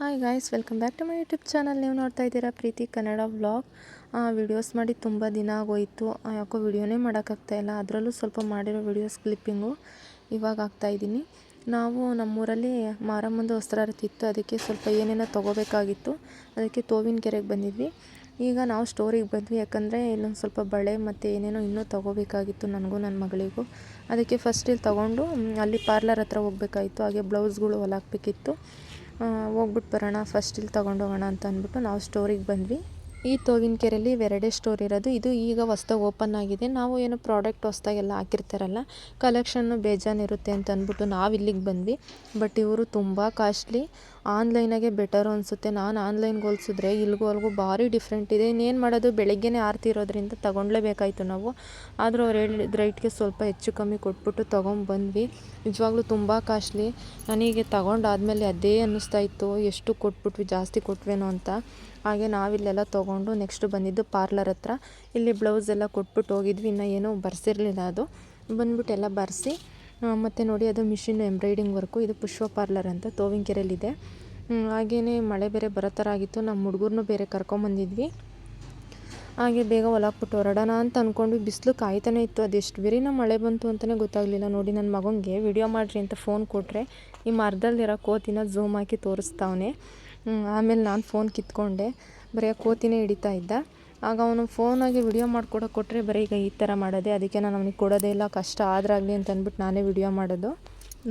Hi guys, welcome back to my YouTube channel. ನೀವು ನೋಡ್ತಾ ಇದ್ದೀರಾ ಪ್ರೀತಿ ಕನ್ನಡ ವ್ಲಾಗ್. ವಿಡಿಯೋಸ್ ಮಾಡಿ ತುಂಬ ದಿನ ಆಗೋಯಿತು, ಯಾಕೋ ವಿಡಿಯೋನೇ ಮಾಡೋಕ್ಕಾಗ್ತಾಯಿಲ್ಲ. ಅದರಲ್ಲೂ ಸ್ವಲ್ಪ ಮಾಡಿರೋ ವಿಡಿಯೋಸ್ ಕ್ಲಿಪ್ಪಿಂಗು ಇವಾಗ ಹಾಕ್ತಾಯಿದ್ದೀನಿ. ನಾವು ನಮ್ಮೂರಲ್ಲಿ ಮಾರಮ್ಮಂದು ವಸ್ತ್ರಾರತಿ ಇತ್ತು, ಅದಕ್ಕೆ ಸ್ವಲ್ಪ ಏನೇನೋ ತೊಗೋಬೇಕಾಗಿತ್ತು. ಅದಕ್ಕೆ ತೋವಿನಕೆರೆಗೆ ಬಂದಿದ್ವಿ. ಈಗ ನಾವು ಸ್ಟೋರಿಗೆ ಬಂದ್ವಿ, ಯಾಕಂದರೆ ಇಲ್ಲೊಂದು ಸ್ವಲ್ಪ ಬಳೆ ಮತ್ತು ಏನೇನೋ ಇನ್ನೂ ತೊಗೋಬೇಕಾಗಿತ್ತು ನನಗೂ ನನ್ನ ಮಗಳಿಗೂ. ಅದಕ್ಕೆ ಫಸ್ಟ್ ಇಲ್ಲಿ ತೊಗೊಂಡು ಅಲ್ಲಿ ಪಾರ್ಲರ್ ಹತ್ರ ಹೋಗ್ಬೇಕಾಗಿತ್ತು. ಹಾಗೆ ಬ್ಲೌಸ್ಗಳು ಹೊಲಾಕಬೇಕಿತ್ತು. ಹೋಗ್ಬಿಟ್ಟು ಬರೋಣ, ಫಸ್ಟ್ ಇಲ್ಲಿ ತೊಗೊಂಡೋಗೋಣ ಅಂತ ಅಂದ್ಬಿಟ್ಟು ನಾವು ಸ್ಟೋರಿಗೆ ಬಂದ್ವಿ. ಈ ತೋವಿನಕೆರೆಯಲ್ಲಿ ಇವೆರಡೇ ಸ್ಟೋರ್ ಇರೋದು. ಇದು ಈಗ ಹೊಸ್ದಾಗಿ ಓಪನ್ ಆಗಿದೆ. ನಾವು ಏನು ಪ್ರಾಡಕ್ಟ್ ಹೊಸ್ದಾಗೆಲ್ಲ ಹಾಕಿರ್ತಾರಲ್ಲ, ಕಲೆಕ್ಷನ್ನು ಬೇಜಾನಿರುತ್ತೆ ಅಂತ ಅಂದ್ಬಿಟ್ಟು ನಾವು ಇಲ್ಲಿಗೆ ಬಂದ್ವಿ. ಬಟ್ ಇವರು ತುಂಬ ಕಾಸ್ಟ್ಲಿ. ಆನ್ಲೈನಾಗೆ ಬೆಟರು ಅನಿಸುತ್ತೆ. ನಾನು ಆನ್ಲೈನ್ಗೆ ಹೋಲಿಸಿದ್ರೆ ಇಲ್ಲಿಗೂ ಅಲ್ಲಿಗೂ ಭಾರಿ ಡಿಫ್ರೆಂಟ್ ಇದೆ. ಇನ್ನೇನು ಮಾಡೋದು, ಬೆಳಗ್ಗೆನೇ ಆರತಿ ಇರೋದ್ರಿಂದ ತೊಗೊಳ್ಲೇಬೇಕಾಯಿತು ನಾವು. ಆದರೂ ಅವ್ರು ಹೇಳಿದ ರೈಟ್ಗೆ ಸ್ವಲ್ಪ ಹೆಚ್ಚು ಕಮ್ಮಿ ಕೊಟ್ಬಿಟ್ಟು ತೊಗೊಂಡ್ಬಂದ್ವಿ. ನಿಜವಾಗ್ಲೂ ತುಂಬ ಕಾಸ್ಟ್ಲಿ. ನನಗೆ ತೊಗೊಂಡಾದ್ಮೇಲೆ ಅದೇ ಅನ್ನಿಸ್ತಾ ಇತ್ತು, ಎಷ್ಟು ಕೊಟ್ಬಿಟ್ವಿ, ಜಾಸ್ತಿ ಕೊಟ್ವೇನೋ ಅಂತ. ಹಾಗೆ ನಾವಿಲ್ಲೆಲ್ಲ ತೊಗೊಂಡು ನೆಕ್ಸ್ಟ್ ಬಂದಿದ್ದು ಪಾರ್ಲರ್ ಹತ್ರ. ಇಲ್ಲಿ ಬ್ಲೌಸ್ ಎಲ್ಲ ಕೊಟ್ಬಿಟ್ಟು ಹೋಗಿದ್ವಿ. ಇನ್ನೂ ಏನೂ ಬರ್ಸಿರಲಿಲ್ಲ. ಅದು ಬಂದ್ಬಿಟ್ಟು ಎಲ್ಲ ಬರೆಸಿ ಮತ್ತು ನೋಡಿ, ಅದು ಮಿಷಿನ್ ಎಂಬ್ರಾಯ್ಡಿಂಗ್ ವರ್ಕು. ಇದು ಪುಷ್ಪ ಪಾರ್ಲರ್ ಅಂತ ತೋವಿನಕೆರೆಯಲ್ಲಿದೆ. ಹಾಗೆಯೇ ಮಳೆ ಬೇರೆ ಬರೋ ಥರ ಆಗಿತ್ತು. ನಮ್ಮ ಹುಡುಗರನ್ನೂ ಬೇರೆ ಕರ್ಕೊಂಬಂದಿದ್ವಿ. ಹಾಗೆ ಬೇಗ ಹೊಲಾಕ್ಬಿಟ್ಟು ಹೊರಡೋಣ ಅಂತ ಅಂದ್ಕೊಂಡ್ವಿ. ಬಿಸಿಲು ಕಾಯ್ತಾನೆ ಇತ್ತು. ಅದೆಷ್ಟು ಬೇರಿನ ಮಳೆ ಬಂತು ಅಂತಲೇ ಗೊತ್ತಾಗಲಿಲ್ಲ. ನೋಡಿ, ನನ್ನ ಮಗನಿಗೆ ವಿಡಿಯೋ ಮಾಡಿರಿ ಅಂತ ಫೋನ್ ಕೊಟ್ಟರೆ ಈ ಮರದಲ್ಲಿರೋ ಕೋತಿನ ಝೂಮ್ ಹಾಕಿ ತೋರಿಸ್ತಾವನೆ. ಆಮೇಲೆ ನಾನು ಫೋನ್ ಕಿತ್ಕೊಂಡೆ. ಬರೀ ಕೋತಿನೇ ಹಿಡಿತಾ ಇದ್ದ. ಆಗ ಅವನು ಫೋನಾಗಿ ವಿಡಿಯೋ ಮಾಡ್ಕೊಡೋಕೆ ಕೊಟ್ಟರೆ ಬರೀ ಈಗ ಈ ಥರ ಮಾಡೋದೆ. ಅದಕ್ಕೆ ನಾನು ಅವನಿಗೆ ಕೊಡೋದೇ ಇಲ್ಲ, ಕಷ್ಟ ಆದ್ರಾಗಲಿ ಅಂತ ಅಂದ್ಬಿಟ್ಟು ನಾನೇ ವಿಡಿಯೋ ಮಾಡೋದು.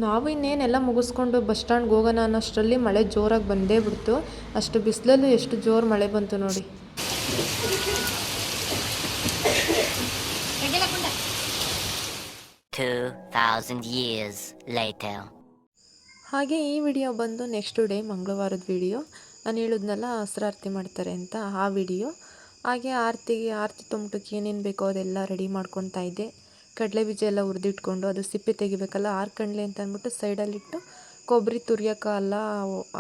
ನಾವು ಇನ್ನೇನೆಲ್ಲ ಮುಗಿಸ್ಕೊಂಡು ಬಸ್ ಸ್ಟ್ಯಾಂಡ್ಗೆ ಹೋಗೋಣ ಅನ್ನೋಷ್ಟರಲ್ಲಿ ಮಳೆ ಜೋರಾಗಿ ಬಂದೇ ಬಿಡ್ತು. ಅಷ್ಟು ಬಿಸಿಲಲ್ಲೂ ಎಷ್ಟು ಜೋರು ಮಳೆ ಬಂತು ನೋಡಿ. ಹಾಗೆ ಈ ವಿಡಿಯೋ ಬಂದು ನೆಕ್ಸ್ಟ್ ಡೇ ಮಂಗಳವಾರದ ವಿಡಿಯೋ. ನಾನು ಹೇಳಿದ್ನಲ್ಲ ಹಸ್ರಾರತಿ ಮಾಡ್ತಾರೆ ಅಂತ, ಆ ವಿಡಿಯೋ. ಹಾಗೆ ಆರತಿ ತೊಂಬಟಕ್ಕೆ ಏನೇನು ಬೇಕೋ ಅದೆಲ್ಲ ರೆಡಿ ಮಾಡ್ಕೊತಾ ಇದ್ದೆ. ಕಡಲೆ ಬೀಜ ಎಲ್ಲ ಹುರಿದಿಟ್ಕೊಂಡು ಅದು ಸಿಪ್ಪೆ ತೆಗಿಬೇಕಲ್ಲ, ಆರ್ಕಂಡ್ಲೆ ಅಂತ ಅಂದ್ಬಿಟ್ಟು ಸೈಡಲ್ಲಿಟ್ಟು ಕೊಬ್ಬರಿ ತುರಿಯೋಕ್ಕಲ್ಲ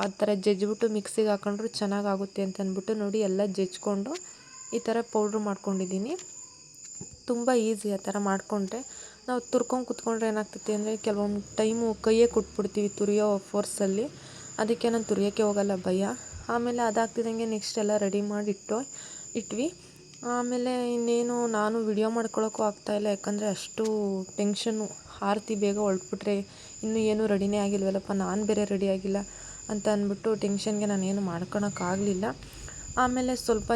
ಆ ಥರ ಜಜ್ಜಿಬಿಟ್ಟು ಮಿಕ್ಸಿಗೆ ಹಾಕೊಂಡ್ರು ಚೆನ್ನಾಗಾಗುತ್ತೆ ಅಂತ ಅಂದ್ಬಿಟ್ಟು ನೋಡಿ ಎಲ್ಲ ಜಜ್ಕೊಂಡು ಈ ಥರ ಪೌಡ್ರ್ ಮಾಡ್ಕೊಂಡಿದ್ದೀನಿ. ತುಂಬ ಈಸಿ ಆ ಥರ ಮಾಡಿಕೊಂಡ್ರೆ. ನಾವು ತುರ್ಕೊಂಡು ಕುತ್ಕೊಂಡ್ರೆ ಏನಾಗ್ತೈತಿ ಅಂದರೆ ಕೆಲವೊಂದು ಟೈಮು ಕೈಯೇ ಕೊಟ್ಬಿಡ್ತೀವಿ ತುರಿಯೋ ಫೋರ್ಸಲ್ಲಿ. ಅದಕ್ಕೆ ನಾನು ತುರಿಯೋಕ್ಕೆ ಹೋಗಲ್ಲ, ಭಯ. ಆಮೇಲೆ ಅದಾಗ್ತಿದ್ದಂಗೆ ನೆಕ್ಸ್ಟ್ ಎಲ್ಲ ರೆಡಿ ಮಾಡಿ ಇಟ್ವಿ. ಆಮೇಲೆ ಇನ್ನೇನು ನಾನು ವಿಡಿಯೋ ಮಾಡ್ಕೊಳ್ಳೋಕ್ಕೂ ಆಗ್ತಾಯಿಲ್ಲ, ಯಾಕಂದರೆ ಅಷ್ಟು ಟೆನ್ಷನ್ನು. ಆರತಿ ಬೇಗ ಹೊರಟ್ಬಿಟ್ರೆ ಇನ್ನೂ ಏನೂ ರೆಡಿನೇ ಆಗಿಲ್ವಲ್ಲಪ್ಪ, ನಾನು ಬೇರೆ ರೆಡಿ ಆಗಿಲ್ಲ ಅಂತ ಅಂದ್ಬಿಟ್ಟು ಟೆನ್ಷನ್ಗೆ ನಾನೇನು ಮಾಡ್ಕೊಳಕ್ಕಾಗಲಿಲ್ಲ. ಆಮೇಲೆ ಸ್ವಲ್ಪ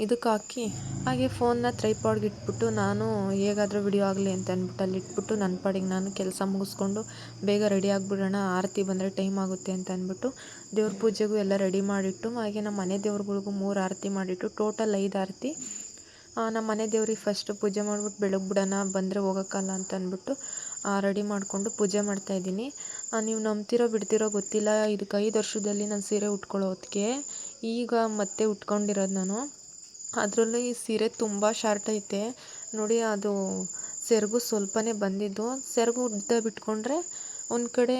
ಇದಕ್ಕೆ ಹಾಕಿ ಹಾಗೆ ಫೋನ್ನ ಟ್ರೈಪಾಡ್ಗೆ ಇಟ್ಬಿಟ್ಟು ನಾನು ಹೇಗಾದರೂ ವಿಡಿಯೋ ಆಗಲಿ ಅಂತ ಅಂದ್ಬಿಟ್ಟು ಅಲ್ಲಿ ಇಟ್ಬಿಟ್ಟು ನನ್ನ ಪಾಡಿಗೆ ನಾನು ಕೆಲಸ ಮುಗಿಸ್ಕೊಂಡು ಬೇಗ ರೆಡಿ ಆಗಿಬಿಡೋಣ, ಆರತಿ ಬಂದರೆ ಟೈಮ್ ಆಗುತ್ತೆ ಅಂತ ಅಂದ್ಬಿಟ್ಟು ದೇವ್ರ ಪೂಜೆಗೂ ಎಲ್ಲ ರೆಡಿ ಮಾಡಿಟ್ಟು, ಹಾಗೆ ನಮ್ಮ ಮನೆ ದೇವ್ರುಗಳಿಗೂ 3 ಆರತಿ ಮಾಡಿಟ್ಟು ಟೋಟಲ್ 5 ಆರತಿ. ನಮ್ಮ ಮನೆ ದೇವ್ರಿಗೆ ಫಸ್ಟು ಪೂಜೆ ಮಾಡಿಬಿಟ್ಟು ಬೆಳಗ್ಗೆ ಬಿಡೋಣ, ಬಂದರೆ ಹೋಗೋಕ್ಕಲ್ಲ ಅಂತ ಅಂದ್ಬಿಟ್ಟು ರೆಡಿ ಮಾಡಿಕೊಂಡು ಪೂಜೆ ಮಾಡ್ತಾಯಿದ್ದೀನಿ. ನೀವು ನಂಬ್ತಿರೋ ಬಿಡ್ತಿರೋ ಗೊತ್ತಿಲ್ಲ, ಇದಕ್ಕೆ 5 ವರ್ಷದಲ್ಲಿ ನಾನು ಸೀರೆ ಉಟ್ಕೊಳ್ಳೋ ಹೊತ್ತಿಗೆ ಈಗ ಮತ್ತೆ ಉಟ್ಕೊಂಡಿರೋದು ನಾನು. ಅದರಲ್ಲೂ ಈ ಸೀರೆ ತುಂಬ ಶಾರ್ಟ್ ಐತೆ ನೋಡಿ. ಅದು ಸೆರಗು ಸ್ವಲ್ಪನೇ ಬಂದಿದ್ದು. ಸೆರಗು ಉದ್ದ ಬಿಟ್ಕೊಂಡ್ರೆ ಒಂದು ಕಡೆ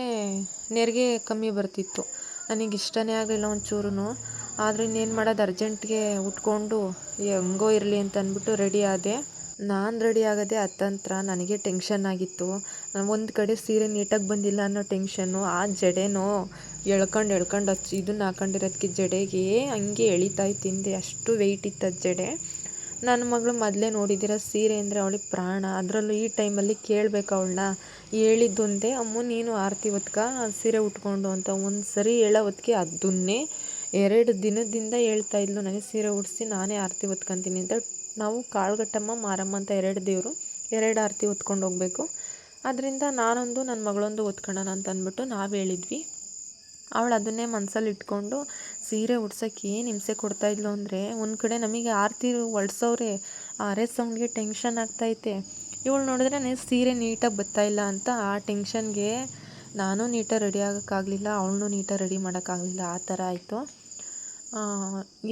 ನೆರಿಗೆ ಕಮ್ಮಿ ಬರ್ತಿತ್ತು. ನನಗೆ ಇಷ್ಟನೇ ಆಗಲಿಲ್ಲ ಒಂಚೂರು. ಆದರೆ ಇನ್ನೇನು ಮಾಡೋದು, ಅರ್ಜೆಂಟ್ಗೆ ಉಟ್ಕೊಂಡು ಹೆಂಗೋ ಇರಲಿ ಅಂತ ಅಂದ್ಬಿಟ್ಟು ರೆಡಿ ಆದೆ. ನಾನು ರೆಡಿ ಆಗೋದೇ ಅತಂತ್ರ. ನನಗೆ ಟೆನ್ಷನ್ ಆಗಿತ್ತು. ಒಂದು ಕಡೆ ಸೀರೆ ನೀಟಾಗಿ ಬಂದಿಲ್ಲ ಅನ್ನೋ ಟೆನ್ಷನ್ನು. ಆ ಜಡೆನೋ ಎಳ್ಕೊಂಡು ಇದನ್ನು ಹಾಕೊಂಡಿರೋದಕ್ಕೆ ಜಡೆಗೆ ಹಂಗೆ ಎಳಿತಾಯ್ತು ಹಿಂದೆ, ಅಷ್ಟು ವೆಯ್ಟ್ ಇತ್ತು ಅದು ಜಡೆ. ನನ್ನ ಮಗಳು ಮೊದಲೇ ನೋಡಿದ್ದೀರ, ಸೀರೆ ಅಂದರೆ ಅವಳಿಗೆ ಪ್ರಾಣ. ಅದರಲ್ಲೂ ಈ ಟೈಮಲ್ಲಿ ಕೇಳಬೇಕು ಅವಳನ್ನ. ಹೇಳಿದ್ದೊಂದೇ, ಅಮ್ಮ ನೀನು ಆರತಿ ಹೊತ್ಕ ಸೀರೆ ಉಟ್ಕೊಂಡು ಅಂತ. ಒಂದು ಸರಿ ಹೇಳೋ ಹೊತ್ತಿಗೆ ಅದನ್ನೇ 2 ದಿನದಿಂದ ಹೇಳ್ತಾ ಇದ್ಲು, ನನಗೆ ಸೀರೆ ಉಡಿಸಿ ನಾನೇ ಆರತಿ ಹೊತ್ಕೊತೀನಿ ಅಂತ. ನಾವು ಕಾಳುಘಟ್ಟಮ್ಮ ಮಾರಮ್ಮ ಅಂತ 2 ದೇವರು, 2 ಆರತಿ ಹೊತ್ಕೊಂಡು ಹೋಗಬೇಕು. ಅದರಿಂದ ನಾನೊಂದು ನನ್ನ ಮಗಳೊಂದು ಹೊತ್ಕೊಳ್ಳೋಣ ಅಂತ ಅಂದ್ಬಿಟ್ಟು ನಾವು ಹೇಳಿದ್ವಿ. ಅವಳು ಅದನ್ನೇ ಮನಸ್ಸಲ್ಲಿ ಇಟ್ಕೊಂಡು ಸೀರೆ ಉಡ್ಸೋಕ್ಕೆ ಏನು ಹಿಂಸೆ ಕೊಡ್ತಾಯಿದ್ಲು ಅಂದರೆ, ಒಂದು ಕಡೆ ನಮಗೆ ಆರತಿ ಹೊಡ್ಸೋರೆ, ಆರೇ ಸೌಂಡ್ಗೆ ಟೆನ್ಷನ್ ಆಗ್ತೈತೆ. ಇವಳು ನೋಡಿದ್ರೆ ಸೀರೆ ನೀಟಾಗಿ ಬರ್ತಾಯಿಲ್ಲ ಅಂತ ಆ ಟೆನ್ಷನ್ಗೆ ನಾನು ನೀಟಾಗಿ ರೆಡಿ ಆಗೋಕ್ಕಾಗಲಿಲ್ಲ, ಅವಳನ್ನೂ ನೀಟಾಗಿ ರೆಡಿ ಮಾಡೋಕ್ಕಾಗಲಿಲ್ಲ. ಆ ಥರ ಆಯಿತು.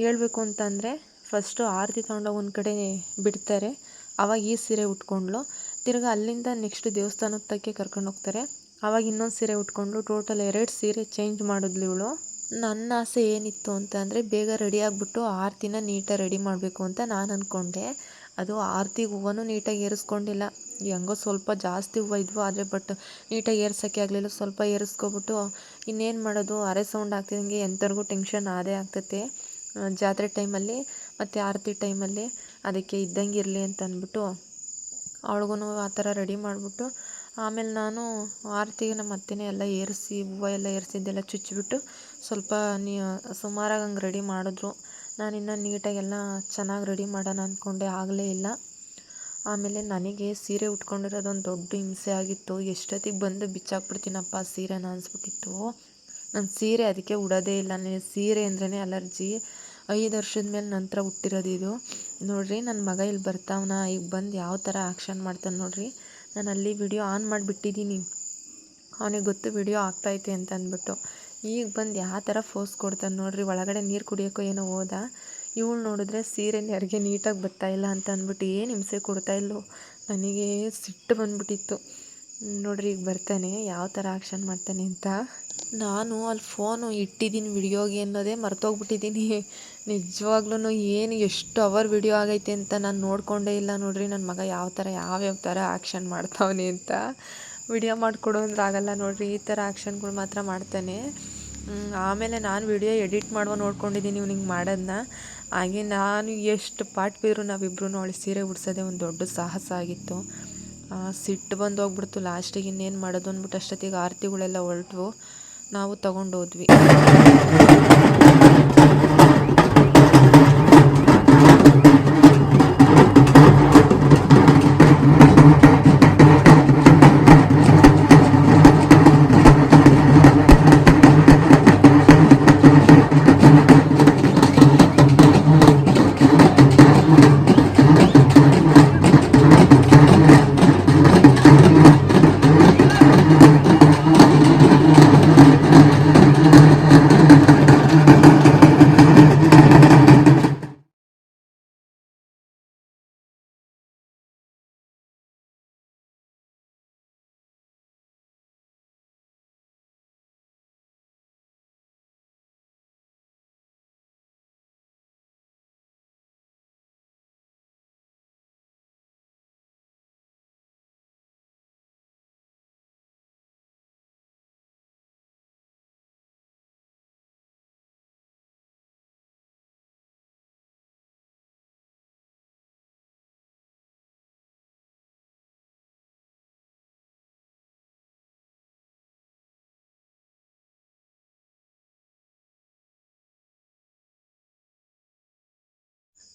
ಹೇಳ್ಬೇಕು ಅಂತಂದರೆ ಫಸ್ಟು ಆರತಿ ತಗೊಂಡೋಗಿ ಒಂದು ಕಡೆ ಬಿಡ್ತಾರೆ. ಆವಾಗ ಈ ಸೀರೆ ಉಟ್ಕೊಂಡ್ಳು. ತಿರ್ಗಿ ಅಲ್ಲಿಂದ ನೆಕ್ಸ್ಟ್ ದೇವಸ್ಥಾನದ ತಕ್ಕೆ ಕರ್ಕೊಂಡು ಹೋಗ್ತಾರೆ. ಆವಾಗ ಇನ್ನೊಂದು ಸೀರೆ ಉಟ್ಕೊಂಡ್ಳು. ಟೋಟಲ್ 2 ಸೀರೆ ಚೇಂಜ್ ಮಾಡಿದ್ಲು ಇವಳು. ನನ್ನ ಆಸೆ ಏನಿತ್ತು ಅಂತ ಅಂದರೆ ಬೇಗ ರೆಡಿ ಆಗಿಬಿಟ್ಟು ಆರತಿನ ನೀಟಾಗಿ ರೆಡಿ ಮಾಡಬೇಕು ಅಂತ ನಾನು ಅಂದ್ಕೊಂಡೆ. ಅದು ಆರತಿಗೆ ಹೂವನೂ ನೀಟಾಗಿ ಏರಿಸ್ಕೊಂಡಿಲ್ಲ. ಹೆಂಗೋ ಸ್ವಲ್ಪ ಜಾಸ್ತಿ ಹೂವು ಇದ್ವು, ಆದರೆ ಬಟ್ ನೀಟಾಗಿ ಏರ್ಸೋಕ್ಕೆ ಆಗಲಿಲ್ಲ. ಸ್ವಲ್ಪ ಏರಿಸ್ಕೊಬಿಟ್ಟು ಇನ್ನೇನು ಮಾಡೋದು, ಅರೆ ಸೌಂಡ್ ಆಗ್ತಿದ್ದಂಗೆ ಎಂಥವ್ರಿಗೂ ಟೆನ್ಷನ್ ಆದೇ ಆಗ್ತೈತೆ ಜಾತ್ರೆ ಟೈಮಲ್ಲಿ ಮತ್ತು ಆರತಿ ಟೈಮಲ್ಲಿ. ಅದಕ್ಕೆ ಇದ್ದಂಗೆ ಇರಲಿ ಅಂತ ಅಂದ್ಬಿಟ್ಟು ಅವಳಿಗೂ ಆ ಥರ ರೆಡಿ ಮಾಡಿಬಿಟ್ಟು ಆಮೇಲೆ ನಾನು ಆರತಿಗೆ ನಮ್ಮ ಅತ್ತೆನೇ ಎಲ್ಲ ಏರಿಸಿ ಹೂವು ಎಲ್ಲ ಏರಿಸಿದ್ದೆಲ್ಲ ಚುಚ್ಚಿಬಿಟ್ಟು ಸ್ವಲ್ಪ ಸುಮಾರಾಗಿ ಹಂಗೆ ರೆಡಿ ಮಾಡಿದ್ರು. ನಾನಿನ್ನು ನೀಟಾಗೆಲ್ಲ ಚೆನ್ನಾಗಿ ರೆಡಿ ಮಾಡೋಣ ಅಂದ್ಕೊಂಡೆ, ಆಗಲೇ ಇಲ್ಲ. ಆಮೇಲೆ ನನಗೆ ಸೀರೆ ಉಟ್ಕೊಂಡಿರೋದೊಂದು ದೊಡ್ಡ ಹಿಂಸೆ ಆಗಿತ್ತು. ಎಷ್ಟೊತ್ತಿಗೆ ಬಂದು ಬಿಚ್ಚಾಕ್ಬಿಡ್ತೀನಪ್ಪ ಸೀರೆನ ಅನಿಸ್ಬಿಟ್ಟಿತ್ತು. ನನ್ನ ಸೀರೆ ಅದಕ್ಕೆ ಉಡೋದೇ ಇಲ್ಲ. ನನಗೆ ಸೀರೆ ಅಂದ್ರೇ ಅಲರ್ಜಿ. 5 ವರ್ಷದ ಮೇಲೆ ನಂತರ ಹುಟ್ಟಿರೋದು ಇದು. ನೋಡಿರಿ ನನ್ನ ಮಗ ಇಲ್ಲಿ ಬರ್ತಾವನ, ಈಗ ಬಂದು ಯಾವ ಥರ ಆ್ಯಕ್ಷನ್ ಮಾಡ್ತಾನೆ ನೋಡಿರಿ. ನಾನು ಅಲ್ಲಿ ವಿಡಿಯೋ ಆನ್ ಮಾಡಿಬಿಟ್ಟಿದ್ದೀನಿ, ಅವನಿಗೆ ಗೊತ್ತು ವಿಡಿಯೋ ಆಗ್ತೈತೆ ಅಂತ ಅಂದ್ಬಿಟ್ಟು. ಈಗ ಬಂದು ಯಾವ ಥರ ಫೋರ್ಸ್ ಕೊಡ್ತಾನೆ ನೋಡಿರಿ. ಒಳಗಡೆ ನೀರು ಕುಡಿಯೋಕ್ಕೋ ಏನೋ ಹೋದ. ಇವಳು ನೋಡಿದ್ರೆ ಸೀರೆ ಯಾರಿಗೆ ನೀಟಾಗಿ ಬರ್ತಾಯಿಲ್ಲ ಅಂತ ಅಂದ್ಬಿಟ್ಟು ಏನು ಹಿಂಸೆ ಕೊಡ್ತಾಯಿಲ್ಲೋ. ನನಗೆ ಸಿಟ್ಟು ಬಂದ್ಬಿಟ್ಟಿತ್ತು. ನೋಡಿರಿ ಈಗ ಬರ್ತಾನೆ, ಯಾವ ಥರ ಆ್ಯಕ್ಷನ್ ಮಾಡ್ತಾನೆ ಅಂತ. ನಾನು ಅಲ್ಲಿ ಫೋನು ಇಟ್ಟಿದ್ದೀನಿ ವಿಡಿಯೋಗೆ ಅನ್ನೋದೇ ಮರ್ತೋಗ್ಬಿಟ್ಟಿದ್ದೀನಿ. ನಿಜವಾಗ್ಲೂ ಏನು ಎಷ್ಟು ಅವರ್ ವಿಡಿಯೋ ಆಗೈತೆ ಅಂತ ನಾನು ನೋಡಿಕೊಂಡೇ ಇಲ್ಲ. ನೋಡಿರಿ ನನ್ನ ಮಗ ಯಾವ್ಯಾವ ಥರ ಆ್ಯಕ್ಷನ್ ಮಾಡ್ತಾವನೆ ಅಂತ. ವಿಡಿಯೋ ಮಾಡಿಕೊಡು ಅಂದ್ರೆ ಆಗಲ್ಲ ನೋಡಿರಿ, ಈ ಥರ ಆ್ಯಕ್ಷನ್ಗಳು ಮಾತ್ರ ಮಾಡ್ತಾನೆ. ಆಮೇಲೆ ನಾನು ವಿಡಿಯೋ ಎಡಿಟ್ ಮಾಡುವ ನೋಡ್ಕೊಂಡಿದ್ದೀನಿ ಇವ್ನಿಗೆ ಮಾಡೋದನ್ನ. ಹಾಗೆ ನಾನು ಎಷ್ಟು ಪಾಟ್ ಬಿದ್ರು ನಾವಿಬ್ರು ಅವಳು ಸೀರೆ ಉಡ್ಸೋದೇ ಒಂದು ದೊಡ್ಡ ಸಾಹಸ ಆಗಿತ್ತು. ಸಿಟ್ಟು ಬಂದು ಹೋಗ್ಬಿಡ್ತು ಲಾಸ್ಟಿಗೆ. ಇನ್ನೇನು ಮಾಡೋದು ಅಂದ್ಬಿಟ್ಟು ಅಷ್ಟೊತ್ತಿಗೆ ಆರತಿಗಳೆಲ್ಲ ಹೊರಟ್ವು, ನಾವು ತಗೊಂಡೋದ್ವಿ.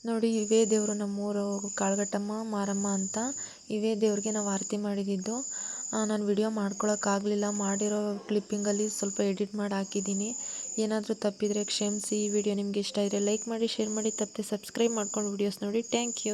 ನೋಡಿ, ಇವೇ ದೇವರು ನಮ್ಮೂರು ಕಾಳಘಟ್ಟಮ್ಮ ಮಾರಮ್ಮ ಅಂತ. ಇವೇ ದೇವ್ರಿಗೆ ನಾವು ಆರತಿ ಮಾಡಿದ್ದು. ನಾನು ವಿಡಿಯೋ ಮಾಡ್ಕೊಳಕ್ಕಾಗಲಿಲ್ಲ. ಮಾಡಿರೋ ಕ್ಲಿಪ್ಪಿಂಗಲ್ಲಿ ಸ್ವಲ್ಪ ಎಡಿಟ್ ಮಾಡಿ ಹಾಕಿದ್ದೀನಿ. ಏನಾದರೂ ತಪ್ಪಿದರೆ ಕ್ಷಮಿಸಿ. ಈ ವಿಡಿಯೋ ನಿಮಗೆ ಇಷ್ಟ ಇದ್ದರೆ ಲೈಕ್ ಮಾಡಿ, ಶೇರ್ ಮಾಡಿ, ತಪ್ಪದೆ ಸಬ್ಸ್ಕ್ರೈಬ್ ಮಾಡ್ಕೊಂಡು ವಿಡಿಯೋಸ್ ನೋಡಿ. Thank you.